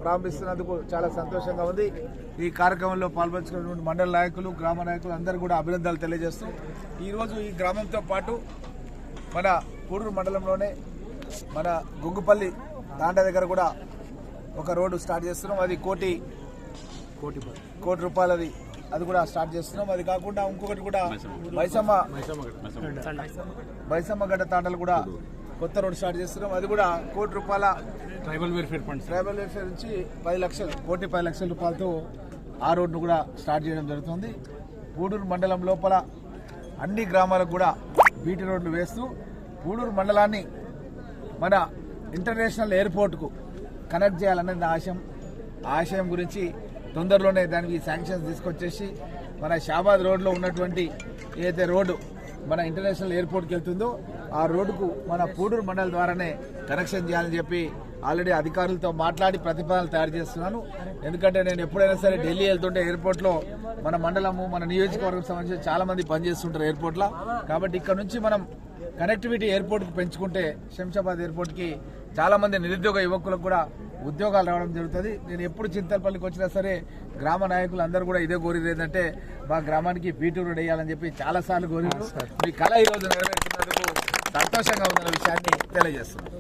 ప్రారంభిస్తున్నందుకు చాలా సంతోషంగా ఉంది. ఈ కార్యక్రమంలో పాల్పంచుకున్నటువంటి మండల నాయకులు, గ్రామ నాయకులు అందరూ కూడా అభినందనలు తెలియజేస్తూ ఈరోజు ఈ గ్రామంతో పాటు మన పూడూరు మండలంలోనే మన గుంగుపల్లి తాండ దగ్గర కూడా ఒక రోడ్డు స్టార్ట్ చేస్తున్నాం. అది కోటి రూపాయలది, అది కూడా స్టార్ట్ చేస్తున్నాం. అది కాకుండా ఇంకొకటి కూడా బైసమ్మ గడ్డ తాండలు కూడా కొత్త రోడ్డు స్టార్ట్ చేస్తున్నాం. అది కూడా ₹1 కోటి ట్రైబల్ వెల్ఫేర్ నుంచి 10 లక్షలు, ₹1,10,00,000 ఆ రోడ్డును కూడా స్టార్ట్ చేయడం జరుగుతుంది. పూడూరు మండలం లోపల అన్ని గ్రామాలకు కూడా బీటీ రోడ్లు వేస్తూ పూడూరు మండలాన్ని మన ఇంటర్నేషనల్ ఎయిర్పోర్ట్కు కనెక్ట్ చేయాలనేది ఆశయం గురించి తొందరలోనే దానికి శాంక్షన్స్ తీసుకొచ్చేసి మన షాబాద్ రోడ్లో ఉన్నటువంటి ఏదైతే రోడ్డు మన ఇంటర్నేషనల్ ఎయిర్పోర్ట్కి వెళ్తుందో ఆ రోడ్డుకు మన పూడూరు మండలం ద్వారానే కనెక్షన్ చేయాలని చెప్పి ఆల్రెడీ అధికారులతో మాట్లాడి ప్రతిపాదనలు తయారు చేస్తున్నాను. ఎందుకంటే నేను ఎప్పుడైనా సరే ఢిల్లీ వెళ్తుంటే ఎయిర్పోర్ట్లో మన మండలము, మన నియోజకవర్గం సంబంధించి చాలా మంది పనిచేస్తుంటారు ఎయిర్పోర్ట్లో. కాబట్టి ఇక్కడ నుంచి మనం కనెక్టివిటీ ఎయిర్పోర్ట్కి పెంచుకుంటే శంషాబాద్ ఎయిర్పోర్ట్కి చాలా మంది నిరుద్యోగ యువకులకు కూడా ఉద్యోగాలు రావడం జరుగుతుంది. నేను ఎప్పుడు చింతలపల్లికి వచ్చినా సరే గ్రామ నాయకులు అందరూ కూడా ఇదే కోరిరు, ఏంటంటే మా గ్రామానికి బీటీ రోడ్ వేయాలని చెప్పి చాలాసార్లు కోరిరు. మీ కళ ఈరోజు నెరవేరుతున్నందుకు సంతోషంగా ఉందన్న విషయాన్ని తెలియజేస్తున్నాను.